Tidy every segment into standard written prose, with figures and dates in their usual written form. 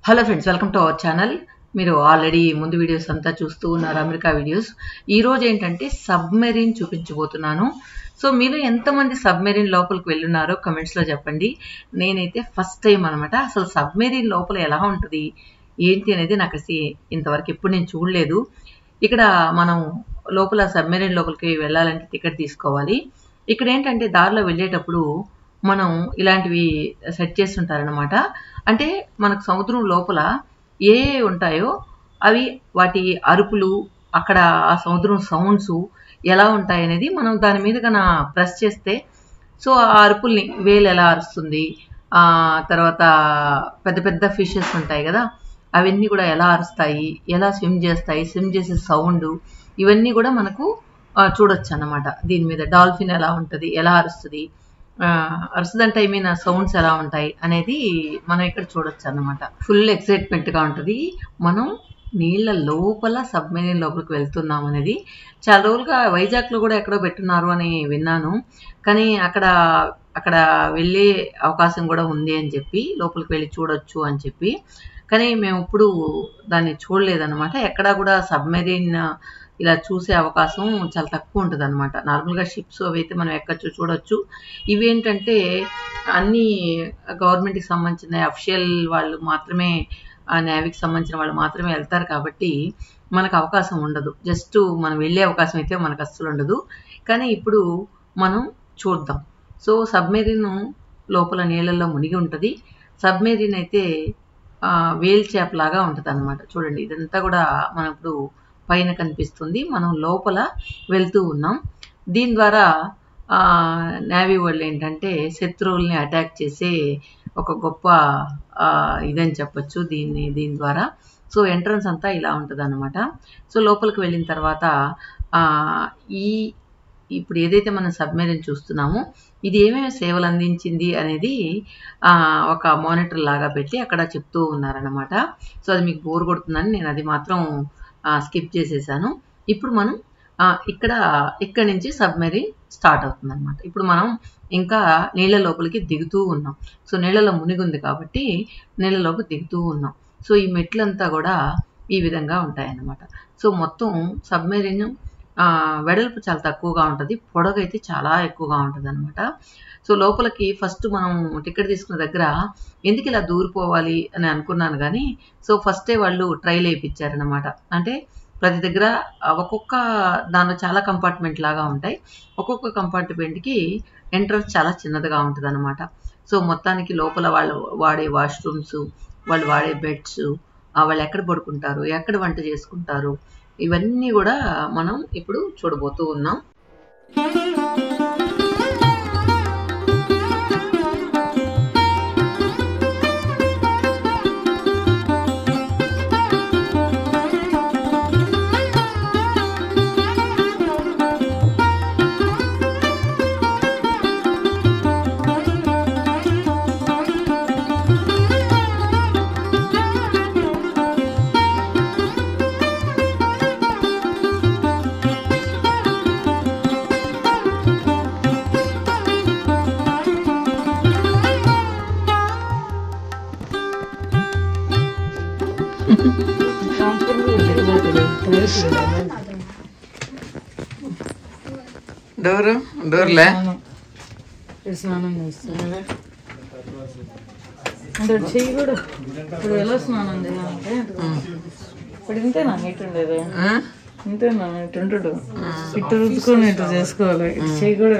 Hello friends, welcome to our channel. మీరు already ముందు videos అంతా చూస్తూ ఉన్నారు, అమెరికా వీడియోస్. ఈరోజు ఏంటంటే సబ్మెరీన్ చూపించబోతున్నాను. సో మీరు ఎంతమంది సబ్మెరీన్ లోపలికి వెళ్ళున్నారో కమెంట్స్లో చెప్పండి. నేనైతే ఫస్ట్ టైం అనమాట. అసలు సబ్మెరీన్ లోపల ఎలా ఉంటుంది ఏంటి అనేది నాకు ఇంతవరకు ఎప్పుడు నేను చూడలేదు. ఇక్కడ మనం లోపల సబ్మెరీన్ లోపలికి వెళ్ళాలంటే టికెట్ తీసుకోవాలి. ఇక్కడ ఏంటంటే దారిలో వెళ్ళేటప్పుడు మనం ఇలాంటివి సెట్ చేస్తుంటారనమాట. అంటే మనకు సముద్రం లోపల ఏ ఉంటాయో అవి వాటి అరుపులు, అక్కడ ఆ సముద్రం సౌండ్స్ ఎలా ఉంటాయి అనేది మనం దాని మీద కన్నా ప్రెస్ చేస్తే సో ఆ అరుపుల్ని వేలు ఎలా అరుస్తుంది, తర్వాత పెద్ద పెద్ద ఫిషెస్ ఉంటాయి కదా అవన్నీ కూడా ఎలా అరుస్తాయి, ఎలా స్విమ్ చేస్తాయి, స్విమ్ చేసే సౌండ్ ఇవన్నీ కూడా మనకు చూడొచ్చు అన్నమాట. దీని మీద డాల్ఫిన్ ఎలా ఉంటుంది, ఎలా అరుస్తుంది, అరుస్తుందంటే ఐ మీన్ సౌండ్స్ ఎలా ఉంటాయి అనేది మనం ఇక్కడ చూడొచ్చు అన్నమాట. ఫుల్ ఎక్సైట్మెంట్గా ఉంటుంది. మనం నీళ్ళ లోపల సబ్మెరీన్ లోపలికి వెళ్తున్నాం అనేది. చాలా రోజులుగా వైజాగ్లో కూడా ఎక్కడో పెట్టున్నారు అని విన్నాను, కానీ అక్కడ వెళ్ళే అవకాశం కూడా ఉంది అని చెప్పి, లోపలికి వెళ్ళి చూడొచ్చు అని చెప్పి, కానీ మేము ఇప్పుడు దాన్ని చూడలేదన్నమాట. ఎక్కడా కూడా సబ్మెరీన్ ఇలా చూసే అవకాశం చాలా తక్కువ ఉంటుంది అనమాట. నార్మల్గా షిప్స్ అవి అయితే మనం ఎక్కచ్చు, చూడొచ్చు. ఇవేంటంటే అన్నీ గవర్నమెంట్కి సంబంధించిన అఫిషియల్ వాళ్ళు మాత్రమే, నేవీకి సంబంధించిన వాళ్ళు మాత్రమే వెళ్తారు కాబట్టి మనకు అవకాశం ఉండదు. జస్ట్ మనం వెళ్ళే అవకాశం అయితే మనకు అస్సలు ఉండదు. కానీ ఇప్పుడు మనం చూద్దాం. సో సబ్మెరీన్ లోపల నీళ్ళల్లో మునిగి ఉంటుంది. సబ్మెరీన్ అయితే వేల్ చేప లాగా ఉంటుంది అనమాట. చూడండి, ఇదంతా కూడా మనం ఇప్పుడు పైన కనిపిస్తుంది, మనం లోపల వెళ్తూ ఉన్నాం. దీని ద్వారా నేవీ వాళ్ళు ఏంటంటే శత్రువుల్ని అటాక్ చేసే ఒక గొప్ప ఇదని చెప్పొచ్చు దీని ద్వారా. సో ఎంట్రన్స్ అంతా ఇలా ఉంటుంది అనమాట. సో లోపలికి వెళ్ళిన తర్వాత ఇప్పుడు ఏదైతే మనం సబ్మెరీన్ చూస్తున్నామో ఇది ఏమేమి సేవలు అందించింది అనేది ఒక మానిటర్ లాగా పెట్టి అక్కడ చెప్తూ ఉన్నారనమాట. సో అది మీకు బోర్ కొడుతుందని నేను అది మాత్రం స్కిప్ చేసేసాను. ఇప్పుడు మనం ఇక్కడ నుంచి సబ్మెరీన్ స్టార్ట్ అవుతుంది అనమాట. ఇప్పుడు మనం ఇంకా నీళ్ళ లోపలికి దిగుతూ ఉన్నాం. సో నీళ్ళలో మునిగి ఉంది కాబట్టి నీళ్ళలోకి దిగుతూ ఉన్నాం. సో ఈ మెట్లంతా కూడా ఈ విధంగా ఉంటాయన్నమాట. సో మొత్తం సబ్మెరీన్ వెడల్పు చాలా తక్కువగా ఉంటుంది, పొడవు అయితే చాలా ఎక్కువగా ఉంటుంది అనమాట. సో లోపలికి ఫస్ట్ మనం టికెట్ తీసుకున్న దగ్గర ఎందుకు ఇలా దూరిపోవాలి అని అనుకున్నాను, కానీ సో ఫస్టే వాళ్ళు ట్రైల్ వేయించారనమాట. అంటే ప్రతి దగ్గర ఒక్కొక్క దానిలో చాలా కంపార్ట్మెంట్ లాగా ఉంటాయి. ఒక్కొక్క కంపార్ట్మెంట్కి ఎంట్రన్స్ చాలా చిన్నదిగా ఉంటుంది అనమాట. సో మొత్తానికి లోపల వాళ్ళు వాడే వాష్రూమ్స్, వాళ్ళు వాడే బెడ్స్, వాళ్ళు ఎక్కడ పడుకుంటారు, ఎక్కడ వంట చేసుకుంటారు, ఇవన్నీ కూడా మనం ఇప్పుడు చూడబోతూ ఉన్నాం. డోర్లే స్నానం చేస్తుంది అంటే చెయ్యి కూడా ఇప్పుడు ఎలా స్నానం చేయాలంటే ఇప్పుడు ఇంతేనా నీట్ ఉండేది, ఇంతేనా నీట్ ఉంటుడు, ఇటు రుద్దుకొని ఇటు చేసుకోవాలి. చెయ్యి కూడా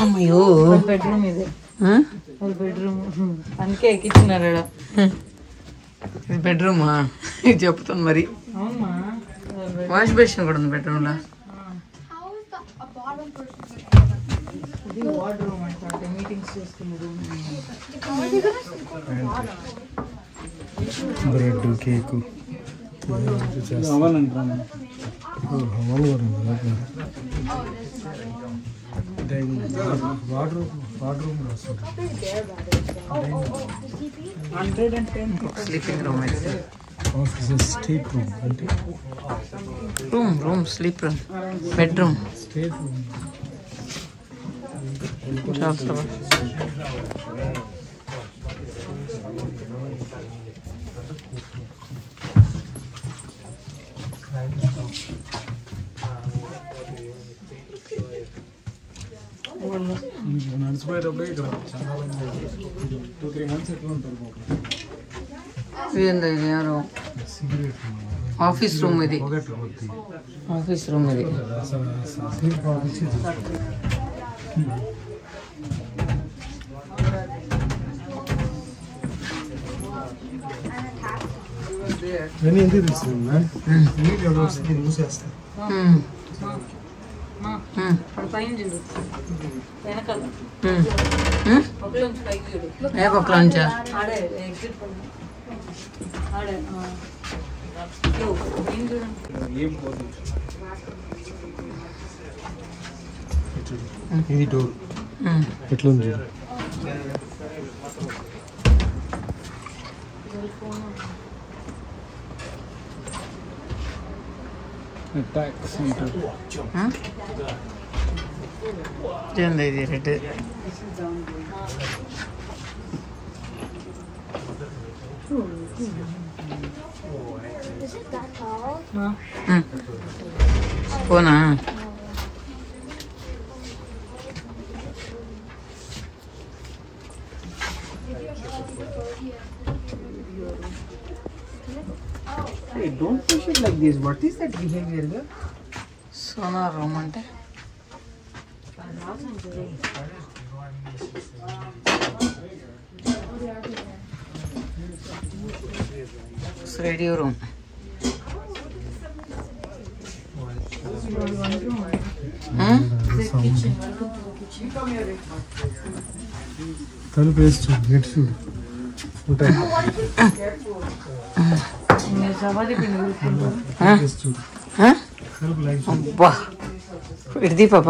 అమ్మయ్యో బెడ్రూమ్ ఇది, బెడ్రూమ్ అందుకే ఎక్కించినారు. ఇది బెడ్రూమా? ఇది చెప్తాను మరి. వాష్ బేసిన్ కూడా ఉంది బెడ్రూమ్లో. ఇది వార్డ్రూమ్ అంటే మీటింగ్స్ చేసుకునే రూమ్. బ్రెడ్, కేకు వాటర్ వస్తుంది. స్లీపింగ్ రూమ్ అయితే స్టేట్ రూమ్ అంటే room sleep room bedroom state room. నడిచిపోయేటప్పుడు ఇక్కడ చాలా 2-3 months ఎట్లా ఉంటారు. ఎవరు ఆఫీస్ రూమ్ ఇది, ఆఫీస్ రూమ్ ఇది. ఎందుకు తీసుకున్నా నీళ్ళు ఎవరు వస్తుంది మూసేస్తారు. పక్కలోంచా ఇది డోర్ ఎట్లా ఉంది చూడు. ఇది రెడ్ పోనా Hey, don't push it like this. What is that behavior? Sauna room అంటే రేడియో రూమ్. తలుపు వేసి చూడు, గెట్ చూడు ఉంటాయి. చూడు తలుపు లైట్ చూడు. అబ్బా ఇడిది పాప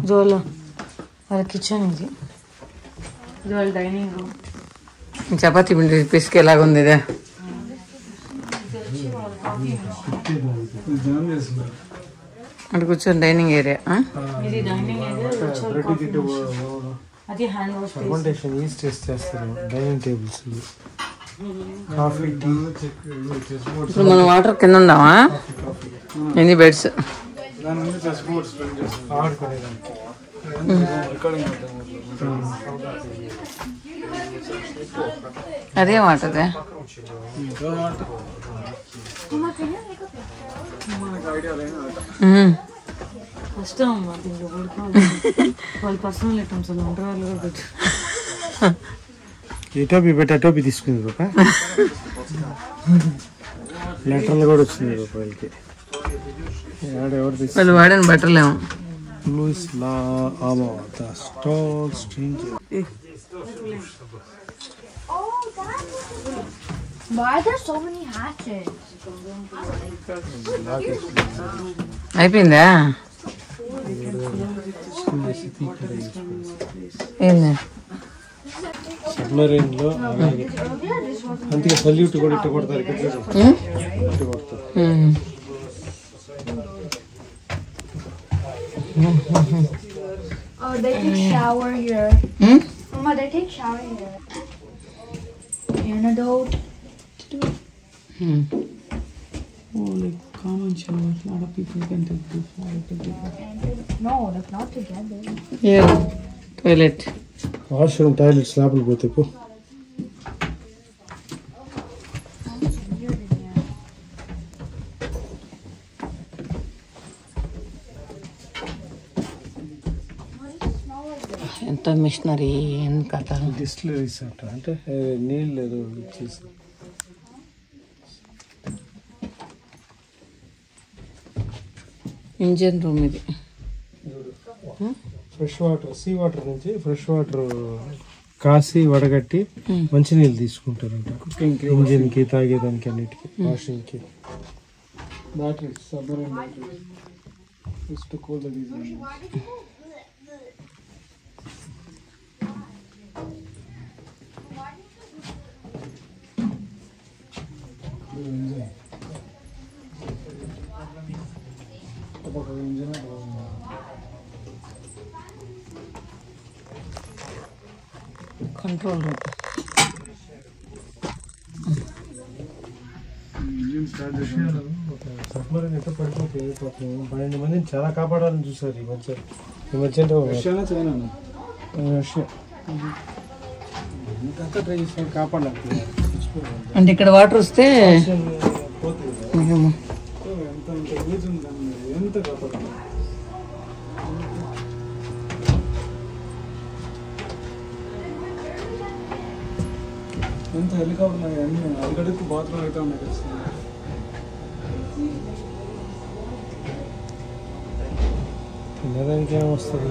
ఇది వాళ్ళ కిచెన్, ఇది వాళ్ళ డైనింగ్ రూమ్. చపాతీ పిండి పిసికి ఎలాగుంది ఇదే జామ్ చేస్తున్నారు. అక్కడ కూర్చొని డైనింగ్ ఏరియా. ఇది డైనింగ్ ఏరియా, అది hand wash fermentation yeast test చేస్తారు. Dining tables, coffee, tea. ఇప్పుడు మనం వాటర్ కింద ఉందామా? ఎన్ని బెడ్స్? దాని ముందు చెస్ బోర్డ్స్ ఆడుకునేదానికి. అదే వాటదే కష్టం అమ్మా దీంట్లో పడుకోవాలి. వాళ్ళ పర్సనల్ ఐటమ్స్ అలా ఉంటారు, వాళ్ళు కూడా పెట్టు. ఈ టోపీ పెట్టి ఆ టోపీ తీసుకుంది పాప. లెటర్లు కూడా వచ్చింది పాప వాళ్ళకి. ఎవరు తీసుకు వాళ్ళు వాడిన బట్టలేము. Louis L'Amour the stall stranger. Why are there so many hatches? అయిపోయిందా? ఏంది సబ్మరీన్ లో అలాగే అందుకే సల్యూట్ కూడా ఇట్ట కొడతారు. ఇట్ట కొడతారు. Oh, they take shower here. Mama, they take shower here. Antidote. Oh, like common shower. A lot of people can take this shower together. No, that's not together. Toilet. Washroom toilets లోపలికి పోతే పో. ఎంత machinery ఏం కథ. Distilleries అంట, అంటే నీళ్ళు ఏదో ఇచ్చేసి. ఇంజిన్ రూమ్ ఇది. ఫ్రెష్ వాటర్, సీ వాటర్ నుంచి ఫ్రెష్ వాటర్ కాసి వడగట్టి మంచినీళ్ళు తీసుకుంటారంట. ఇంజిన్ కి, తాగేదానికి, అన్నిటికి, వాషింగ్ కి. Batteries, submarine batteries. Just to cool the diesel. Control room. Submarine ఎట్లా పడిపోతుంది. 12 మందిని చాలా కాపాడాలని చూసారు ఈ మధ్య. రష్యా ట్రై చేసిన కాపాడాలి. అంటే ఇక్కడ వాటర్ వస్తే ఎంత కాపాడాలి. ఎంత హెలికాప్టర్ అన్ని అడిగడుకు బాత్రూమ్ అయితే ఉన్నాయి కదా. తినడానికి ఏమొస్తుంది.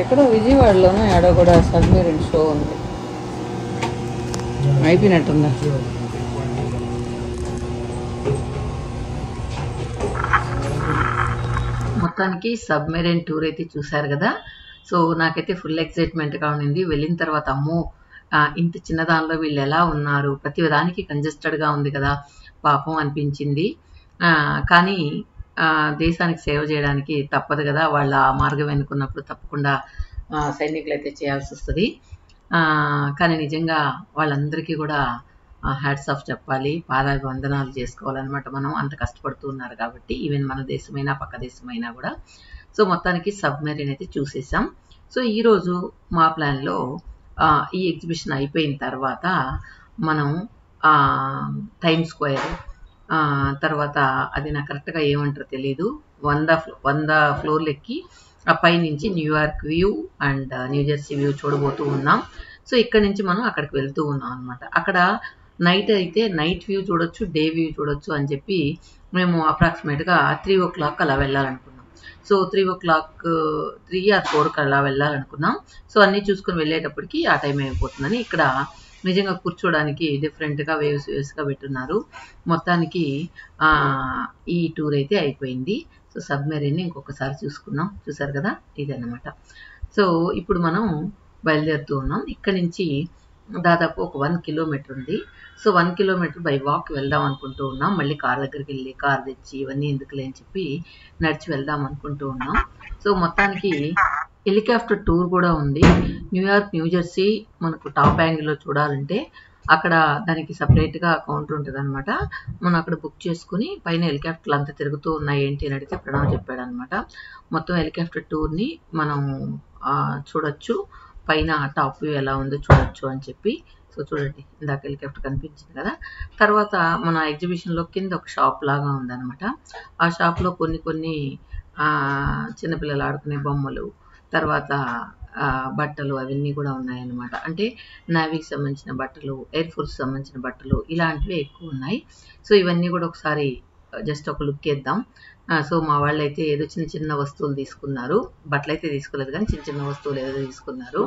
ఎక్కడో విజయవాడలోనూ ఎక్కడో కూడా సబ్మెరీన్ షో ఉంది. అయిపోయినట్టుందా? మొత్తానికి సబ్మెరైన్ టూర్ అయితే చూశారు కదా. సో నాకైతే ఫుల్ ఎక్సైట్మెంట్గా ఉండింది. వెళ్ళిన తర్వాత అమ్మో ఇంత చిన్న దానిలో వీళ్ళు ఎలా ఉన్నారు, ప్రతి దానికి కంజెస్టెడ్గా ఉంది కదా, పాపం అనిపించింది. కానీ దేశానికి సేవ చేయడానికి తప్పదు కదా, వాళ్ళ మార్గం ఎన్నుకున్నప్పుడు తప్పకుండా సైనికులు అయితే చేయాల్సి వస్తుంది. కానీ నిజంగా వాళ్ళందరికీ కూడా హ్యాట్స్ ఆఫ్ చెప్పాలి, పాదాభివందనాలు చేసుకోవాలన్నమాట. మనం అంత కష్టపడుతూ ఉన్నారు కాబట్టి, ఈవెన్ మన దేశమైనా పక్క దేశమైనా కూడా. సో మొత్తానికి సబ్మెరీన్ అయితే చూసేసాం. సో ఈరోజు మా ప్లాన్లో ఈ ఎగ్జిబిషన్ అయిపోయిన తర్వాత మనం టైమ్ స్క్వేర్, తర్వాత అది నాకు కరెక్ట్గా ఏమంటారో తెలీదు, 100 ఫ్లోర్లు ఎక్కి ఆ పైనుంచి New York view and New Jersey view చూడబోతూ ఉన్నాం. సో ఇక్కడ నుంచి మనం అక్కడికి వెళ్తూ ఉన్నాం అనమాట. అక్కడ నైట్ అయితే నైట్ వ్యూ చూడొచ్చు, డే వ్యూ చూడొచ్చు అని చెప్పి మేము అప్రాక్సిమేట్గా 3 o'clock అలా వెళ్ళాలనుకున్నాం. సో 3 o'clock 3 or 4 అలా వెళ్ళాలనుకున్నాం. సో అన్నీ చూసుకొని వెళ్ళేటప్పటికి ఆ టైం అయిపోతుందని ఇక్కడ నిజంగా కూర్చోడానికి డిఫరెంట్గా వేవ్స్గా పెట్టున్నారు. మొత్తానికి ఈ టూర్ అయితే అయిపోయింది. సో సబ్మెరీన్ ఇంకొకసారి చూసారు కదా, ఇదన్నమాట. సో ఇప్పుడు మనం బయలుదేరుతూ ఉన్నాం. ఇక్కడ నుంచి దాదాపు ఒక 1 kilometer ఉంది. సో 1 kilometer బై వాక్ వెళ్దాం అనుకుంటూ ఉన్నాం. మళ్ళీ కార్ దగ్గరికి వెళ్ళి కార్ తెచ్చి ఇవన్నీ ఎందుకులే అని చెప్పి నడిచి వెళ్దాం అనుకుంటూ ఉన్నాం. సో మొత్తానికి హెలికాప్టర్ టూర్ కూడా ఉంది. న్యూయార్క్ న్యూజెర్సీ మనకు టాప్ యాంగిల్లో చూడాలంటే అక్కడ దానికి సపరేట్గా కౌంటర్ ఉంటుంది అనమాట. మనం అక్కడ బుక్ చేసుకుని పైన హెలికాప్టర్లు అంతా తిరుగుతూ ఉన్నాయి ఏంటి అని అడిగితే ప్రణవ్ చెప్పాడు అనమాట. మొత్తం హెలికాప్టర్ టూర్ని మనం చూడొచ్చు, పైన టాప్ వ్యూ ఎలా ఉందో చూడొచ్చు అని చెప్పి. సో చూడండి, ఇందాక హెలికాప్టర్ కనిపించింది కదా. తర్వాత మన ఎగ్జిబిషన్లో కింద ఒక షాప్ లాగా ఉందన్నమాట. ఆ షాప్లో కొన్ని చిన్నపిల్లలు ఆడుకునే బొమ్మలు, తర్వాత బట్టలు అవన్నీ కూడా ఉన్నాయన్నమాట. అంటే నేవీకి సంబంధించిన బట్టలు, ఎయిర్ ఫోర్స్కి సంబంధించిన బట్టలు, ఇలాంటివి ఎక్కువ ఉన్నాయి. సో ఇవన్నీ కూడా ఒకసారి జస్ట్ ఒక లుక్ వేద్దాం. సో మా వాళ్ళు అయితే ఏదో చిన్న వస్తువులు తీసుకున్నారు. బట్టలు అయితే తీసుకోలేదు కానీ చిన్న వస్తువులు ఏదో తీసుకున్నారు.